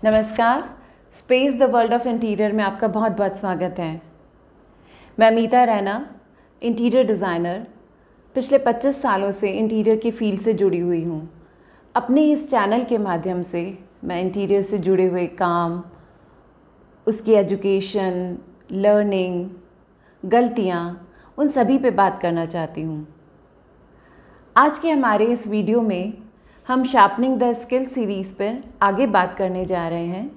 नमस्कार। Space the world of interior में आपका बहुत बहुत स्वागत है। मैं मीता रैना, इंटीरियर डिज़ाइनर, पिछले 25 सालों से इंटीरियर की फील्ड से जुड़ी हुई हूँ। अपने इस चैनल के माध्यम से मैं इंटीरियर से जुड़े हुए काम, उसकी एजुकेशन, लर्निंग, गलतियाँ, उन सभी पे बात करना चाहती हूँ। आज के हमारे इस वीडियो में हम शार्पनिंग द स्किल सीरीज़ पर आगे बात करने जा रहे हैं।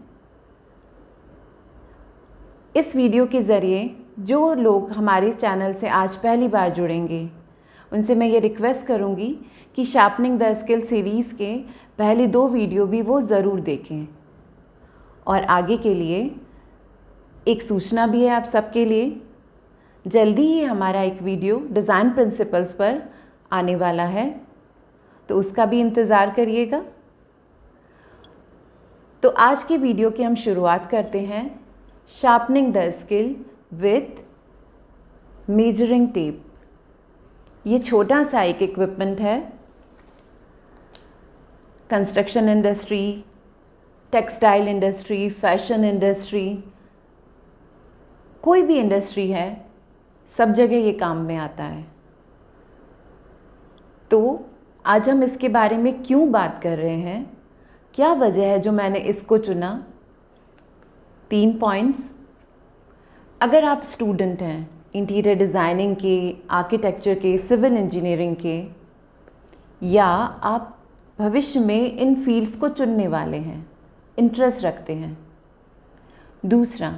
इस वीडियो के ज़रिए जो लोग हमारे चैनल से आज पहली बार जुड़ेंगे उनसे मैं ये रिक्वेस्ट करूँगी कि शार्पनिंग द स्किल सीरीज़ के पहले 2 वीडियो भी वो ज़रूर देखें। और आगे के लिए एक सूचना भी है आप सबके लिए, जल्दी ही हमारा एक वीडियो डिज़ाइन प्रिंसिपल्स पर आने वाला है, तो उसका भी इंतज़ार करिएगा। तो आज की वीडियो की हम शुरुआत करते हैं sharpening the skill with measuring tape. ये छोटा सा एक इक्विपमेंट है। Construction industry, textile industry, fashion industry, कोई भी इंडस्ट्री है, सब जगह ये काम में आता है। तो आज हम इसके बारे में क्यों बात कर रहे हैं, क्या वजह है जो मैंने इसको चुना। 3 पॉइंट्स। अगर आप स्टूडेंट हैं इंटीरियर डिज़ाइनिंग के, आर्किटेक्चर के, सिविल इंजीनियरिंग के, या आप भविष्य में इन फील्ड्स को चुनने वाले हैं, इंटरेस्ट रखते हैं। दूसरा,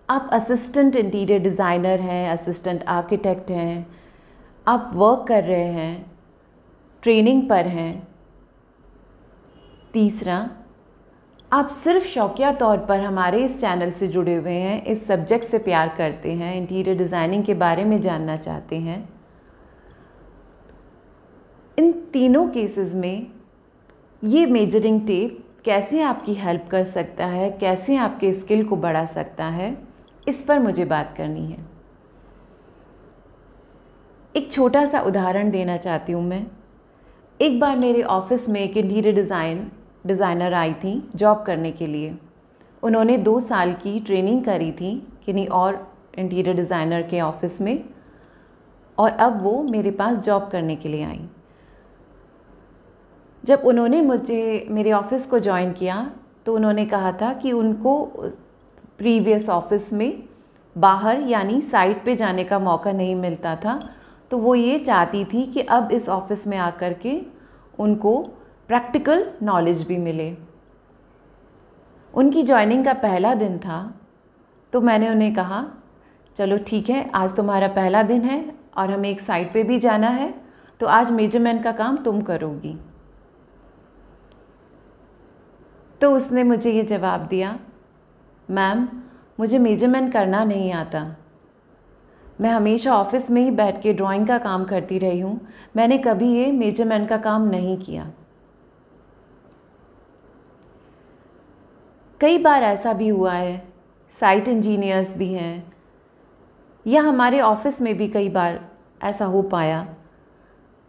आप असिस्टेंट इंटीरियर डिज़ाइनर हैं, असिस्टेंट आर्किटेक्ट हैं, आप वर्क कर रहे हैं, ट्रेनिंग पर हैं। तीसरा, आप सिर्फ शौकिया तौर पर हमारे इस चैनल से जुड़े हुए हैं, इस सब्जेक्ट से प्यार करते हैं, इंटीरियर डिज़ाइनिंग के बारे में जानना चाहते हैं। इन तीनों केसेस में ये मेजरिंग टेप कैसे आपकी हेल्प कर सकता है, कैसे आपके स्किल को बढ़ा सकता है, इस पर मुझे बात करनी है। एक छोटा सा उदाहरण देना चाहती हूँ मैं। एक बार मेरे ऑफिस में एक इंटीरियर डिज़ाइनर आई थी जॉब करने के लिए। उन्होंने 2 साल की ट्रेनिंग करी थी किन्हीं और इंटीरियर डिज़ाइनर के ऑफिस में, और अब वो मेरे पास जॉब करने के लिए आई। जब उन्होंने मेरे ऑफिस को ज्वाइन किया तो उन्होंने कहा था कि उनको प्रीवियस ऑफिस में बाहर यानी साइट पे जाने का मौका नहीं मिलता था, तो वो ये चाहती थी कि अब इस ऑफिस में आकर के उनको प्रैक्टिकल नॉलेज भी मिले। उनकी जॉइनिंग का पहला दिन था, तो मैंने उन्हें कहा चलो ठीक है, आज तुम्हारा पहला दिन है और हमें एक साइट पे भी जाना है, तो आज मेजरमेंट का काम तुम करोगी। तो उसने मुझे ये जवाब दिया, मैम मुझे मेजरमेंट करना नहीं आता, मैं हमेशा ऑफिस में ही बैठ के ड्राइंग का काम करती रही हूँ, मैंने कभी ये मेजरमेंट का काम नहीं किया। कई बार ऐसा भी हुआ है, साइट इंजीनियर्स भी हैं, या हमारे ऑफिस में भी कई बार ऐसा हो पाया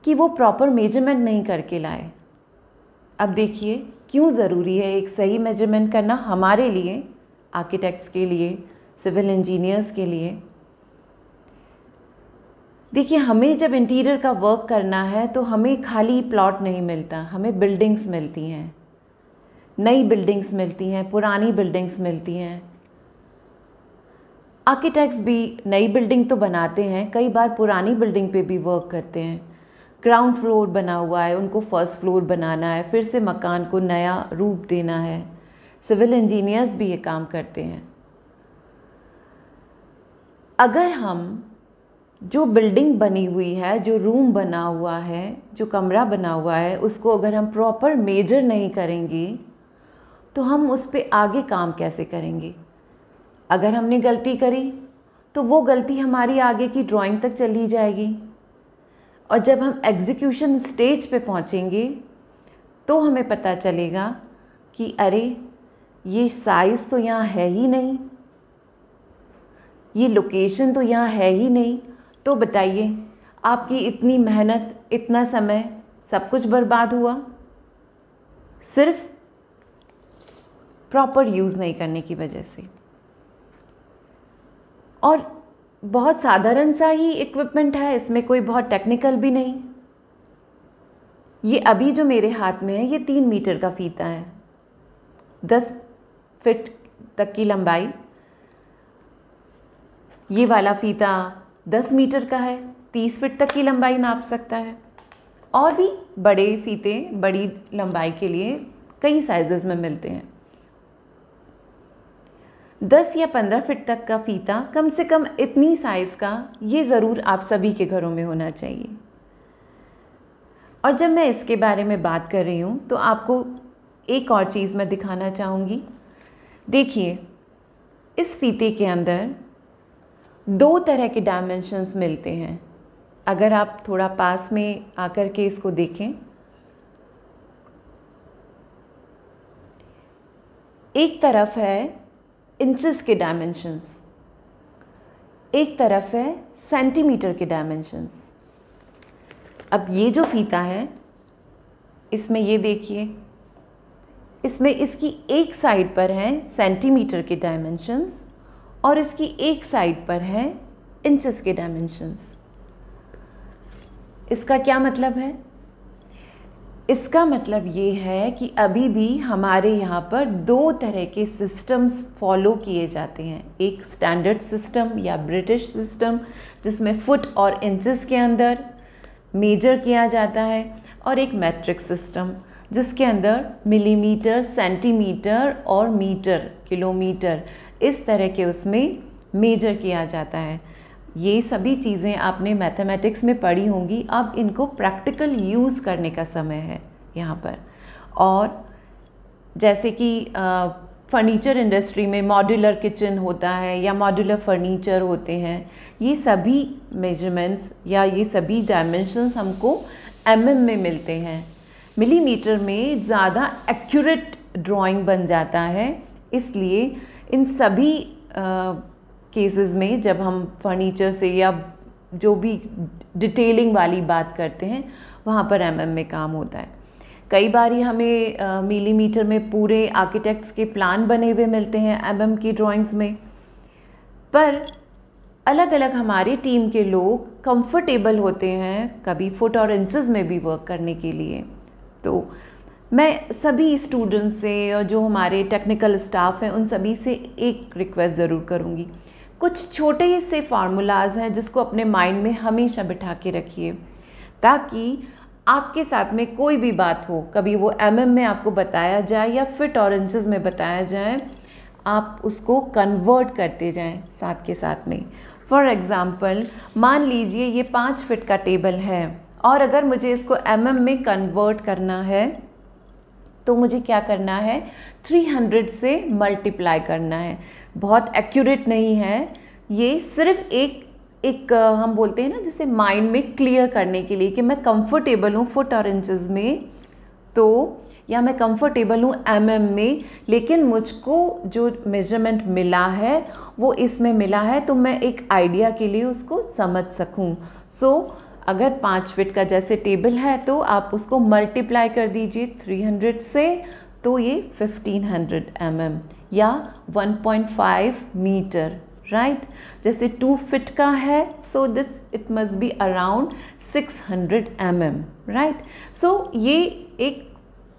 कि वो प्रॉपर मेजरमेंट नहीं करके लाए। अब देखिए क्यों ज़रूरी है एक सही मेजरमेंट करना हमारे लिए, आर्किटेक्ट्स के लिए, सिविल इंजीनियर्स के लिए। देखिए, हमें जब इंटीरियर का वर्क करना है तो हमें खाली प्लॉट नहीं मिलता, हमें बिल्डिंग्स मिलती हैं, नई बिल्डिंग्स मिलती हैं, पुरानी बिल्डिंग्स मिलती हैं। आर्किटेक्ट्स भी नई बिल्डिंग तो बनाते हैं, कई बार पुरानी बिल्डिंग पे भी वर्क करते हैं। ग्राउंड फ्लोर बना हुआ है, उनको फर्स्ट फ्लोर बनाना है, फिर से मकान को नया रूप देना है। सिविल इंजीनियर्स भी ये काम करते हैं। अगर हम जो बिल्डिंग बनी हुई है, जो रूम बना हुआ है, जो कमरा बना हुआ है, उसको अगर हम प्रॉपर मेजर नहीं करेंगे तो हम उस पे आगे काम कैसे करेंगे। अगर हमने गलती करी तो वो गलती हमारी आगे की ड्राइंग तक चली जाएगी, और जब हम एग्जीक्यूशन स्टेज पे पहुंचेंगे तो हमें पता चलेगा कि अरे ये साइज़ तो यहाँ है ही नहीं, ये लोकेशन तो यहाँ है ही नहीं। तो बताइए, आपकी इतनी मेहनत, इतना समय, सब कुछ बर्बाद हुआ। सिर्फ प्रॉपर यूज़ नहीं करने की वजह से। और बहुत साधारण सा ही इक्विपमेंट है, इसमें कोई बहुत टेक्निकल भी नहीं। ये अभी जो मेरे हाथ में है ये 3 मीटर का फीता है, 10 फीट तक की लंबाई। ये वाला फीता 10 मीटर का है, 30 फीट तक की लंबाई नाप सकता है। और भी बड़े फीते बड़ी लंबाई के लिए कई साइजेस में मिलते हैं। 10 या 15 फीट तक का फीता, कम से कम इतनी साइज़ का, ये ज़रूर आप सभी के घरों में होना चाहिए। और जब मैं इसके बारे में बात कर रही हूँ तो आपको एक और चीज़ मैं दिखाना चाहूँगी। देखिए, इस फीते के अंदर 2 तरह के डायमेंशंस मिलते हैं। अगर आप थोड़ा पास में आकर के इसको देखें, एक तरफ है इंचेस के डायमेंशंस, एक तरफ है सेंटीमीटर के डायमेंशंस। अब ये जो फीता है, इसमें ये देखिए, इसमें इसकी एक साइड पर है सेंटीमीटर के डायमेंशंस और इसकी एक साइड पर है इंचेस के डायमेंशंस। इसका क्या मतलब है? इसका मतलब ये है कि अभी भी हमारे यहाँ पर 2 तरह के सिस्टम्स फॉलो किए जाते हैं। एक स्टैंडर्ड सिस्टम या ब्रिटिश सिस्टम जिसमें फुट और इंचेस के अंदर मेजर किया जाता है, और एक मैट्रिक सिस्टम जिसके अंदर मिलीमीटर, सेंटीमीटर और मीटर, किलोमीटर, इस तरह के उसमें मेजर किया जाता है। ये सभी चीज़ें आपने मैथमेटिक्स में पढ़ी होंगी। अब इनको प्रैक्टिकल यूज़ करने का समय है यहाँ पर। और जैसे कि फर्नीचर इंडस्ट्री में मॉड्यूलर किचन होता है या मॉड्यूलर फर्नीचर होते हैं, ये सभी मेजरमेंट्स या ये सभी डायमेंशंस हमको mm में मिलते हैं। मिलीमीटर में ज़्यादा एक्यूरेट ड्राइंग बन जाता है। इसलिए इन सभी केसेस में जब हम फर्नीचर से या जो भी डिटेलिंग वाली बात करते हैं, वहाँ पर mm में काम होता है। कई बार हमें मिलीमीटर में पूरे आर्किटेक्ट्स के प्लान बने हुए मिलते हैं mm की ड्राइंग्स में। पर अलग अलग हमारी टीम के लोग कंफर्टेबल होते हैं कभी फुट और इंचेस में भी वर्क करने के लिए। तो मैं सभी स्टूडेंट्स से और जो हमारे टेक्निकल स्टाफ हैं उन सभी से एक रिक्वेस्ट ज़रूर करूँगी। कुछ छोटे से फार्मूलाज हैं जिसको अपने माइंड में हमेशा बिठा के रखिए, ताकि आपके साथ में कोई भी बात हो, कभी वो mm में आपको बताया जाए या फिट और इंचेस में बताया जाए, आप उसको कन्वर्ट करते जाएं साथ के साथ में। फॉर एग्ज़ाम्पल, मान लीजिए ये 5 फीट का टेबल है और अगर मुझे इसको mm में कन्वर्ट करना है तो मुझे क्या करना है, 300 से मल्टीप्लाई करना है। बहुत एक्यूरेट नहीं है ये, सिर्फ एक हम बोलते हैं ना, जिसे माइंड में क्लियर करने के लिए कि मैं कंफर्टेबल हूँ फुट और इंचेस में, तो या मैं कंफर्टेबल हूँ mm में, लेकिन मुझको जो मेजरमेंट मिला है वो इसमें मिला है, तो मैं एक आइडिया के लिए उसको समझ सकूँ। सो अगर 5 फीट का जैसे टेबल है तो आप उसको मल्टीप्लाई कर दीजिए 300 से, तो ये 1500 mm या 1.5 मीटर, राइट। जैसे 2 फीट का है, so this it must be around 600 mm, right. So ये एक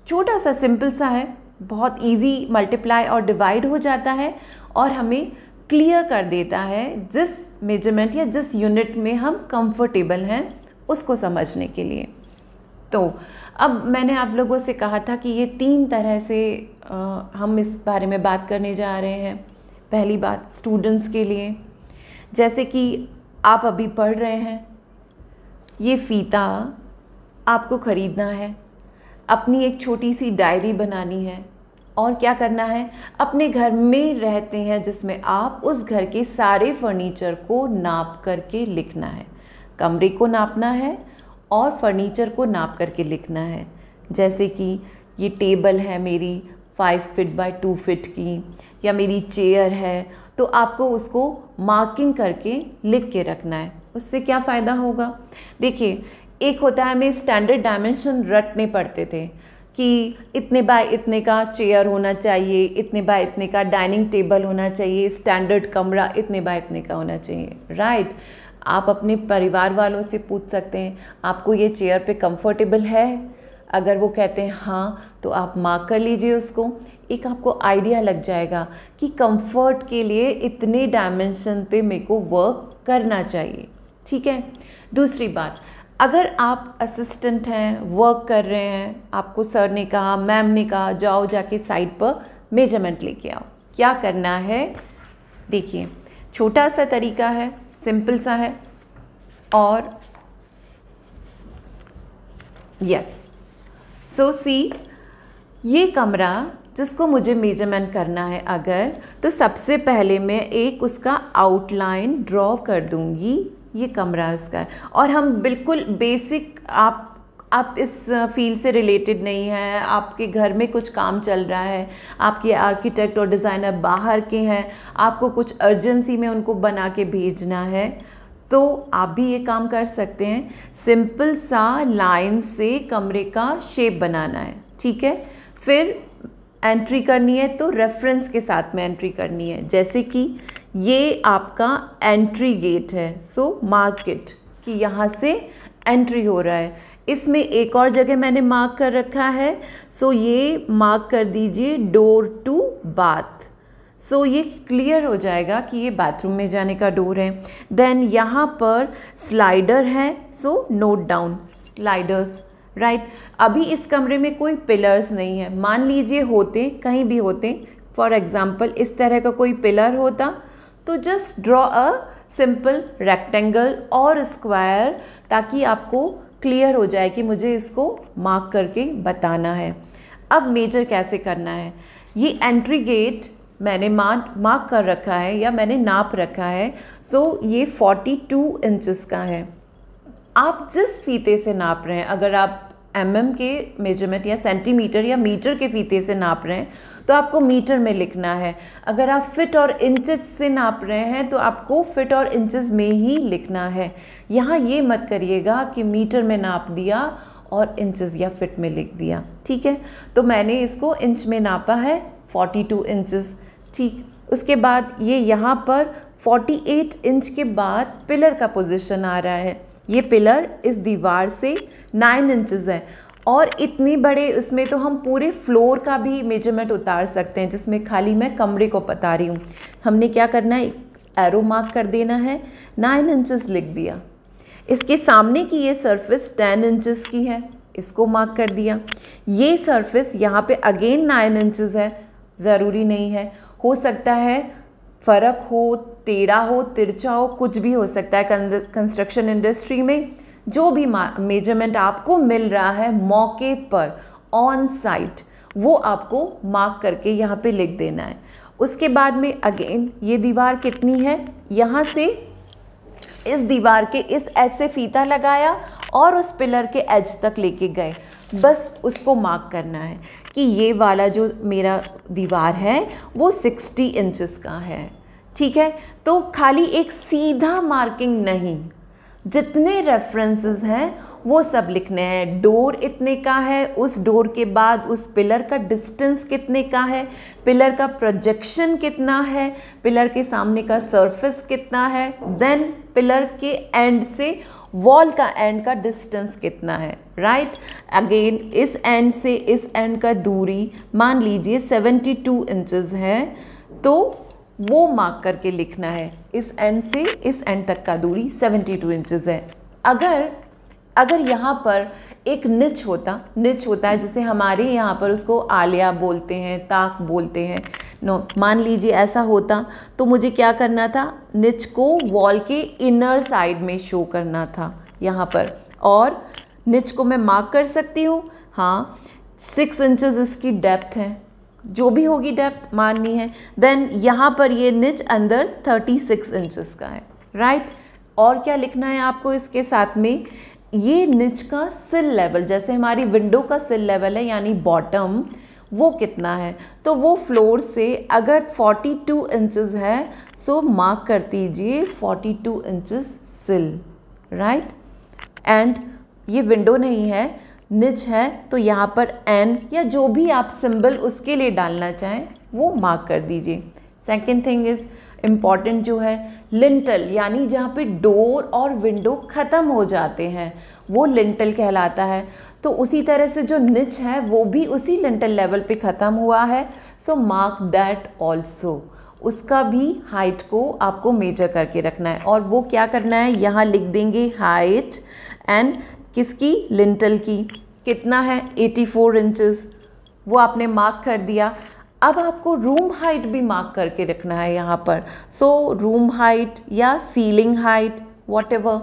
छोटा सा सिंपल सा है, बहुत इजी मल्टीप्लाई और डिवाइड हो जाता है और हमें क्लियर कर देता है जिस मेजरमेंट या जिस यूनिट में हम कंफर्टेबल हैं उसको समझने के लिए। तो अब मैंने आप लोगों से कहा था कि ये 3 तरह से हम इस बारे में बात करने जा रहे हैं। पहली बात स्टूडेंट्स के लिए, जैसे कि आप अभी पढ़ रहे हैं, ये फ़ीता आपको ख़रीदना है, अपनी एक छोटी सी डायरी बनानी है और क्या करना है, अपने घर में रहते हैं जिसमें आप उस घर के सारे फर्नीचर को नाप करके लिखना है। कमरे को नापना है और फर्नीचर को नाप करके लिखना है। जैसे कि ये टेबल है मेरी 5 फीट बाय 2 फीट की, या मेरी चेयर है, तो आपको उसको मार्किंग करके लिख के रखना है। उससे क्या फ़ायदा होगा, देखिए, एक होता है हमें स्टैंडर्ड डायमेंशन रटने पड़ते थे, कि इतने बाय इतने का चेयर होना चाहिए, इतने बाय इतने का डाइनिंग टेबल होना चाहिए, स्टैंडर्ड कमरा इतने बाय इतने का होना चाहिए, राइट। आप अपने परिवार वालों से पूछ सकते हैं आपको ये चेयर पे कंफर्टेबल है। अगर वो कहते हैं हाँ तो आप मार्क कर लीजिए उसको। एक आपको आइडिया लग जाएगा कि कंफर्ट के लिए इतने डायमेंशन पे मेरे को वर्क करना चाहिए, ठीक है। दूसरी बात, अगर आप असिस्टेंट हैं, वर्क कर रहे हैं, आपको सर ने कहा, मैम ने कहा जाओ जाके साइड पर मेजरमेंट लेके आओ। क्या करना है, देखिए छोटा सा तरीका है, सिंपल सा है, और यस सो सी ये कमरा जिसको मुझे मेजरमेंट करना है अगर, तो सबसे पहले मैं एक उसका आउटलाइन ड्रॉ कर दूंगी। ये कमरा उसका है, और हम बिल्कुल बेसिक, आप इस फील्ड से रिलेटेड नहीं हैं, आपके घर में कुछ काम चल रहा है, आपके आर्किटेक्ट और डिज़ाइनर बाहर के हैं, आपको कुछ अर्जेंसी में उनको बना के भेजना है, तो आप भी ये काम कर सकते हैं। सिंपल सा लाइन से कमरे का शेप बनाना है, ठीक है। फिर एंट्री करनी है तो रेफरेंस के साथ में एंट्री करनी है, जैसे कि ये आपका एंट्री गेट है, सो मार्क इट कि यहाँ से एंट्री हो रहा है। इसमें एक और जगह मैंने मार्क कर रखा है, सो ये मार्क कर दीजिए डोर टू बाथ। सो ये क्लियर हो जाएगा कि ये बाथरूम में जाने का डोर है। देन यहाँ पर स्लाइडर है, so note down sliders, right. अभी इस कमरे में कोई पिलर्स नहीं है, मान लीजिए होते, कहीं भी होते, फॉर एग्जांपल इस तरह का कोई पिलर होता तो just draw a simple rectangle और स्क्वायर, ताकि आपको क्लियर हो जाए कि मुझे इसको मार्क करके बताना है। अब मेजर कैसे करना है, ये एंट्री गेट मैंने मार्क कर रखा है या मैंने नाप रखा है, सो ये 42 इंचेस का है। आप जिस फीते से नाप रहे हैं, अगर आप के मेजरमेंट या सेंटीमीटर या मीटर के फीते से नाप रहे हैं तो आपको मीटर में लिखना है। अगर आप फिट और इंचेस से नाप रहे हैं तो आपको फिट और इंचेस में ही लिखना है। यहाँ ये मत करिएगा कि मीटर में नाप दिया और इंचेस या फिट में लिख दिया, ठीक है। तो मैंने इसको इंच में नापा है 42 इंचेस, ठीक। उसके बाद ये यहाँ पर 48 इंच के बाद पिलर का पोजीशन आ रहा है। ये पिलर इस दीवार से 9 इंचेस है, और इतनी बड़े उसमें तो हम पूरे फ्लोर का भी मेजरमेंट उतार सकते हैं, जिसमें खाली मैं कमरे को बता रही हूँ। हमने क्या करना है, एरो मार्क कर देना है, 9 इंचेस लिख दिया। इसके सामने की ये सरफेस 10 इंचेस की है, इसको मार्क कर दिया। ये सरफेस यहाँ पे अगेन 9 इंचेस है, ज़रूरी नहीं है, हो सकता है फ़र्क हो, टेढ़ा हो, तिरछा हो, कुछ भी हो सकता है। कंस्ट्रक्शन इंडस्ट्री में जो भी मेजरमेंट आपको मिल रहा है मौके पर ऑन साइट, वो आपको मार्क करके यहाँ पे लिख देना है। उसके बाद में अगेन ये दीवार कितनी है, यहाँ से इस दीवार के इस एज से फीता लगाया और उस पिलर के एज तक लेके गए, बस उसको मार्क करना है कि ये वाला जो मेरा दीवार है वो 60 इंचेस का है, ठीक है। तो खाली एक सीधा मार्किंग नहीं, जितने रेफरेंसेस हैं वो सब लिखने हैं। डोर इतने का है, उस डोर के बाद उस पिलर का डिस्टेंस कितने का है, पिलर का प्रोजेक्शन कितना है, पिलर के सामने का सरफेस कितना है, देन पिलर के एंड से वॉल का एंड का डिस्टेंस कितना है, राइट। अगेन इस एंड से इस एंड का दूरी मान लीजिए 72 इंचेस है, तो वो मार्क करके लिखना है। इस एंड से इस एंड तक का दूरी 72 इंचेस है। अगर यहाँ पर एक निच होता है, जिसे हमारे यहाँ पर उसको आलिया बोलते हैं, ताक बोलते हैं, नो, मान लीजिए ऐसा होता तो मुझे क्या करना था, निच को वॉल के इनर साइड में शो करना था यहाँ पर, और निच को मैं मार्क कर सकती हूँ, हाँ 6 इंचेस इसकी डेप्थ है, जो भी होगी डेप्थ माननी है। देन यहाँ पर ये निच अंदर 36 इंचेस का है, राइट। और क्या लिखना है आपको इसके साथ में, ये निच का सिल लेवल, जैसे हमारी विंडो का सिल लेवल है यानी बॉटम, वो कितना है, तो वो फ्लोर से अगर 42 इंचेस है सो मार्क कर दीजिए 42 इंचेस सिल, राइट। एंड ये विंडो नहीं है, निच है तो यहाँ पर एन या जो भी आप सिंबल उसके लिए डालना चाहें वो मार्क कर दीजिए। सेकेंड थिंग इज़ इम्पॉर्टेंट जो है लिंटल, यानी जहाँ पे डोर और विंडो ख़त्म हो जाते हैं वो लिंटल कहलाता है। तो उसी तरह से जो निच है वो भी उसी लिंटल लेवल पे ख़त्म हुआ है, सो मार्क दैट ऑल्सो। उसका भी हाइट को आपको मेजर करके रखना है और वो क्या करना है, यहाँ लिख देंगे हाइट एंड किसकी, लिंटल की, कितना है 84 इंचेस, वो आपने मार्क कर दिया। अब आपको रूम हाइट भी मार्क करके रखना है यहाँ पर। सो रूम हाइट या सीलिंग हाइट व्हाटएवर।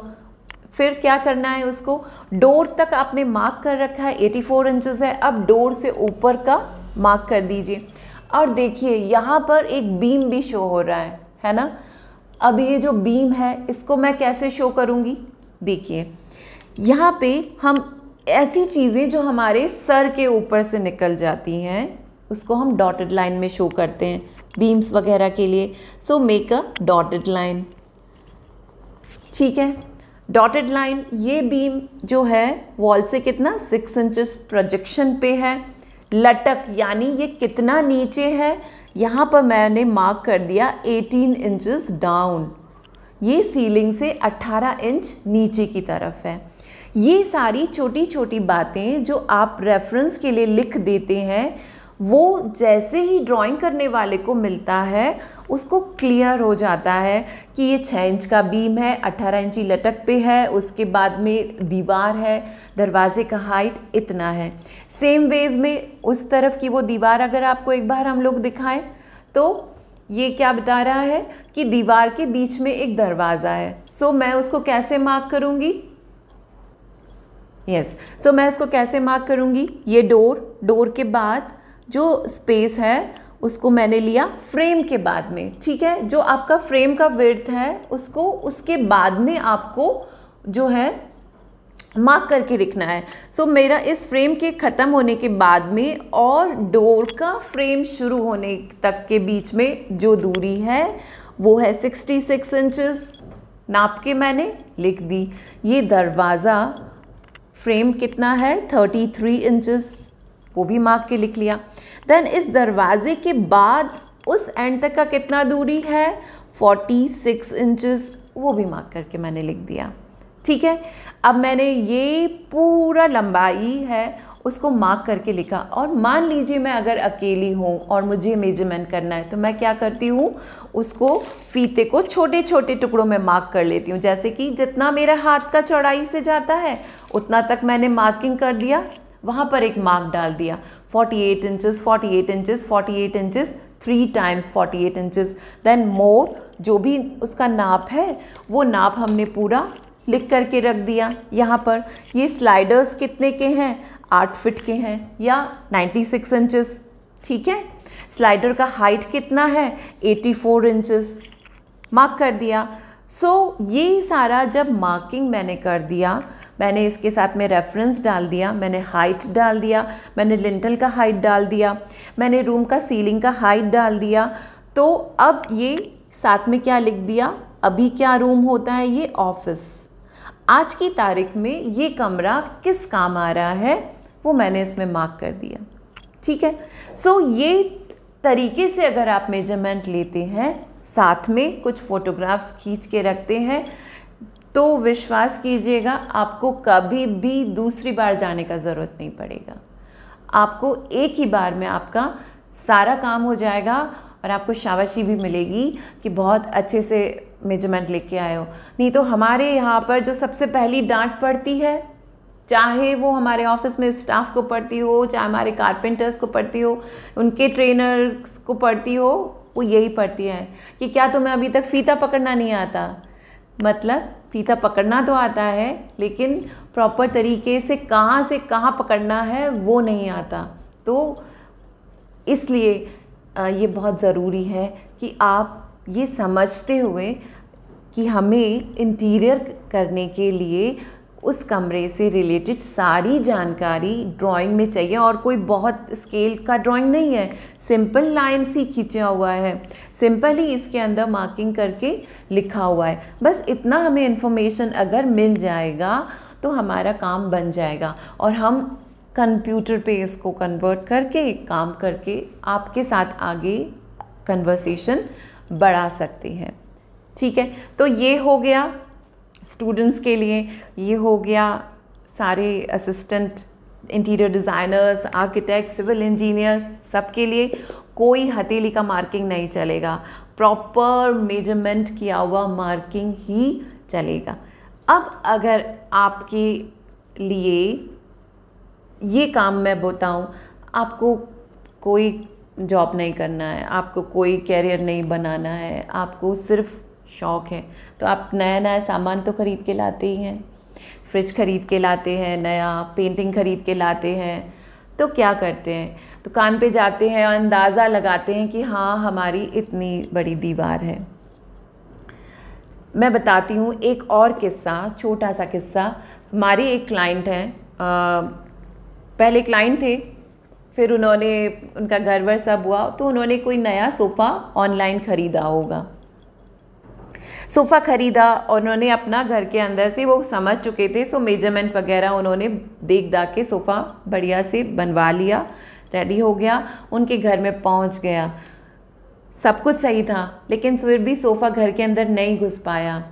फिर क्या करना है, उसको डोर तक आपने मार्क कर रखा है 84 इंचेस है, अब डोर से ऊपर का मार्क कर दीजिए। और देखिए यहाँ पर एक बीम भी शो हो रहा है ना। अब ये जो बीम है इसको मैं कैसे शो करूँगी, देखिए यहाँ पे हम ऐसी चीज़ें जो हमारे सर के ऊपर से निकल जाती हैं उसको हम डॉटेड लाइन में शो करते हैं बीम्स वगैरह के लिए। So make a dotted line, ठीक है। डॉटेड लाइन, ये बीम जो है वॉल से कितना 6 इंचेस प्रोजेक्शन पे है। लटक यानी ये कितना नीचे है, यहाँ पर मैंने मार्क कर दिया 18 इंचेस डाउन, ये सीलिंग से 18 इंच नीचे की तरफ है। ये सारी छोटी छोटी बातें जो आप रेफरेंस के लिए लिख देते हैं वो जैसे ही ड्राइंग करने वाले को मिलता है उसको क्लियर हो जाता है कि ये 6 इंच का बीम है, 18 इंची लटक पे है, उसके बाद में दीवार है, दरवाजे का हाइट इतना है। सेम वेज में उस तरफ की वो दीवार अगर आपको एक बार हम लोग दिखाएं तो ये क्या बता रहा है कि दीवार के बीच में एक दरवाज़ा है। सो मैं उसको कैसे मार्क करूँगी, सो मैं इसको कैसे मार्क करूँगी, ये डोर के बाद जो स्पेस है उसको मैंने लिया फ्रेम के बाद में, ठीक है। जो आपका फ्रेम का विड्थ है उसको उसके बाद में आपको जो है मार्क करके लिखना है। सो मेरा इस फ्रेम के ख़त्म होने के बाद में और डोर का फ्रेम शुरू होने तक के बीच में जो दूरी है वो है 66 इंचेस, नाप के मैंने लिख दी। ये दरवाज़ा फ्रेम कितना है 33 इंचेस, वो भी मार्क के लिख लिया। देन इस दरवाजे के बाद उस एंड तक का कितना दूरी है 46 इंचेस, वो भी मार्क करके मैंने लिख दिया, ठीक है। अब मैंने ये पूरा लंबाई है उसको मार्क करके लिखा। और मान लीजिए मैं अगर अकेली हूँ और मुझे मेजरमेंट करना है तो मैं क्या करती हूँ, उसको फीते को छोटे छोटे टुकड़ों में मार्क कर लेती हूँ। जैसे कि जितना मेरा हाथ का चौड़ाई से जाता है उतना तक मैंने मार्किंग कर दिया, वहाँ पर एक मार्क डाल दिया 48 inches 48 inches 48 inches 3 times 48 inches. Then more जो भी उसका नाप है वो नाप हमने पूरा लिख करके रख दिया यहाँ पर। ये स्लाइडर्स कितने के हैं, 8 फीट के हैं या 96 इंचेस, ठीक है। स्लाइडर का हाइट कितना है 84 इंचेस, मार्क कर दिया। सो ये सारा जब मार्किंग मैंने कर दिया, मैंने इसके साथ में रेफरेंस डाल दिया, मैंने हाइट डाल दिया, मैंने लिंटल का हाइट डाल दिया, मैंने रूम का सीलिंग का हाइट डाल दिया। तो अब ये साथ में क्या लिख दिया, अभी क्या रूम होता है, ये ऑफिस। आज की तारीख में ये कमरा किस काम आ रहा है वो मैंने इसमें मार्क कर दिया, ठीक है। सो ये तरीके से अगर आप मेजरमेंट लेते हैं, साथ में कुछ फ़ोटोग्राफ्स खींच के रखते हैं, तो विश्वास कीजिएगा आपको कभी भी दूसरी बार जाने का ज़रूरत नहीं पड़ेगा। आपको एक ही बार में आपका सारा काम हो जाएगा और आपको शाबाशी भी मिलेगी कि बहुत अच्छे से मेजरमेंट लेके आए हो। नहीं तो हमारे यहाँ पर जो सबसे पहली डांट पड़ती है, चाहे वो हमारे ऑफिस में स्टाफ को पड़ती हो, चाहे हमारे कारपेंटर्स को पड़ती हो, उनके ट्रेनर्स को पड़ती हो, वो यही पड़ती है कि क्या तुम्हें अभी तक फीता पकड़ना नहीं आता। मतलब फीता पकड़ना तो आता है लेकिन प्रॉपर तरीके से कहाँ पकड़ना है वो नहीं आता। तो इसलिए ये बहुत ज़रूरी है कि आप ये समझते हुए कि हमें इंटीरियर करने के लिए उस कमरे से रिलेटेड सारी जानकारी ड्राइंग में चाहिए। और कोई बहुत स्केल का ड्राइंग नहीं है, सिंपल लाइन्स ही खींचा हुआ है, सिंपल ही इसके अंदर मार्किंग करके लिखा हुआ है। बस इतना हमें इन्फॉर्मेशन अगर मिल जाएगा तो हमारा काम बन जाएगा और हम कंप्यूटर पे इसको कन्वर्ट करके काम करके आपके साथ आगे कन्वर्सेशन बढ़ा सकते हैं। ठीक है, तो ये हो गया स्टूडेंट्स के लिए, ये हो गया सारे assistant interior designers, architect, civil engineers, सबके लिए कोई हथेली का मार्किंग नहीं चलेगा, प्रॉपर मेजरमेंट किया हुआ मार्किंग ही चलेगा। अब अगर आपके लिए ये काम मैं बताऊं, आपको कोई जॉब नहीं करना है, आपको कोई कैरियर नहीं बनाना है, आपको सिर्फ शौक़ है, तो आप नया नया सामान तो ख़रीद के लाते ही हैं, फ्रिज ख़रीद के लाते हैं, नया पेंटिंग ख़रीद के लाते हैं। तो क्या करते हैं, दुकान पे जाते हैं और अंदाज़ा लगाते हैं कि हाँ हमारी इतनी बड़ी दीवार है। मैं बताती हूँ एक और किस्सा, छोटा सा किस्सा। हमारी एक क्लाइंट है, पहले क्लाइंट थे, फिर उनका घर वर सब हुआ तो उन्होंने कोई नया सोफ़ा ऑनलाइन ख़रीदा होगा। सोफ़ा ख़रीदा और उन्होंने अपना घर के अंदर से वो समझ चुके थे, सो मेजरमेंट वगैरह उन्होंने देख दाख के सोफ़ा बढ़िया से बनवा लिया, रेडी हो गया, उनके घर में पहुंच गया, सब कुछ सही था, लेकिन फिर भी सोफ़ा घर के अंदर नहीं घुस पाया।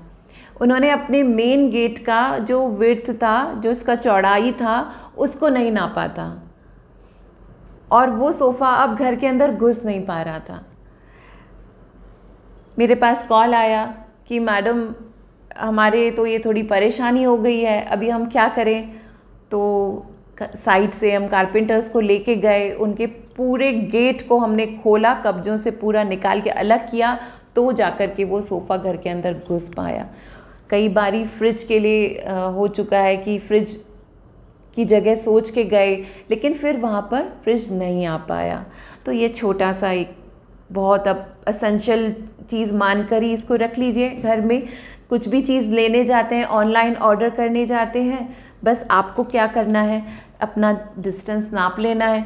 उन्होंने अपने मेन गेट का जो विड्थ था, जो उसका चौड़ाई था, उसको नहीं नापा था और वो सोफ़ा अब घर के अंदर घुस नहीं पा रहा था। मेरे पास कॉल आया कि मैडम हमारे तो ये थोड़ी परेशानी हो गई है, अभी हम क्या करें। तो साइट से हम कारपेंटर्स को लेके गए, उनके पूरे गेट को हमने खोला, कब्जों से पूरा निकाल के अलग किया, तो जाकर के वो सोफ़ा घर के अंदर घुस पाया। कई बारी फ्रिज के लिए हो चुका है कि फ्रिज की जगह सोच के गए, लेकिन फिर वहाँ पर फ्रिज नहीं आ पाया। तो ये छोटा सा एक बहुत अब एसेंशियल चीज़ मानकर ही इसको रख लीजिए घर में। कुछ भी चीज़ लेने जाते हैं, ऑनलाइन ऑर्डर करने जाते हैं, बस आपको क्या करना है, अपना डिस्टेंस नाप लेना है,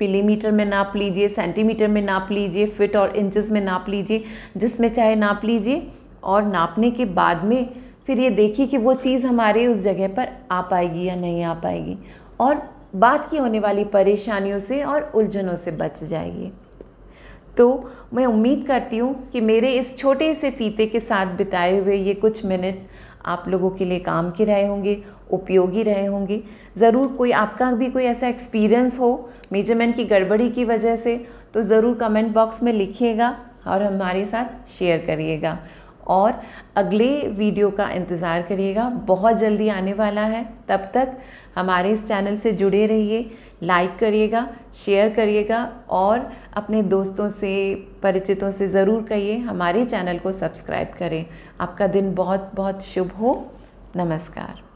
मिलीमीटर में नाप लीजिए, सेंटीमीटर में नाप लीजिए, फिट और इंचेस में नाप लीजिए, जिसमें चाहे नाप लीजिए। और नापने के बाद में फिर ये देखिए कि वो चीज़ हमारे उस जगह पर आ पाएगी या नहीं आ पाएगी, और बाद की होने वाली परेशानियों से और उलझनों से बच जाएगी। तो मैं उम्मीद करती हूँ कि मेरे इस छोटे से फीते के साथ बिताए हुए ये कुछ मिनट आप लोगों के लिए काम के रहे होंगे, उपयोगी रहे होंगे। ज़रूर कोई आपका भी कोई ऐसा एक्सपीरियंस हो मेजरमेंट की गड़बड़ी की वजह से, तो ज़रूर कमेंट बॉक्स में लिखिएगा और हमारे साथ शेयर करिएगा। और अगले वीडियो का इंतज़ार करिएगा, बहुत जल्दी आने वाला है। तब तक हमारे इस चैनल से जुड़े रहिए, लाइक करिएगा, शेयर करिएगा और अपने दोस्तों से, परिचितों से ज़रूर कहिए हमारे चैनल को सब्सक्राइब करें। आपका दिन बहुत बहुत शुभ हो। नमस्कार।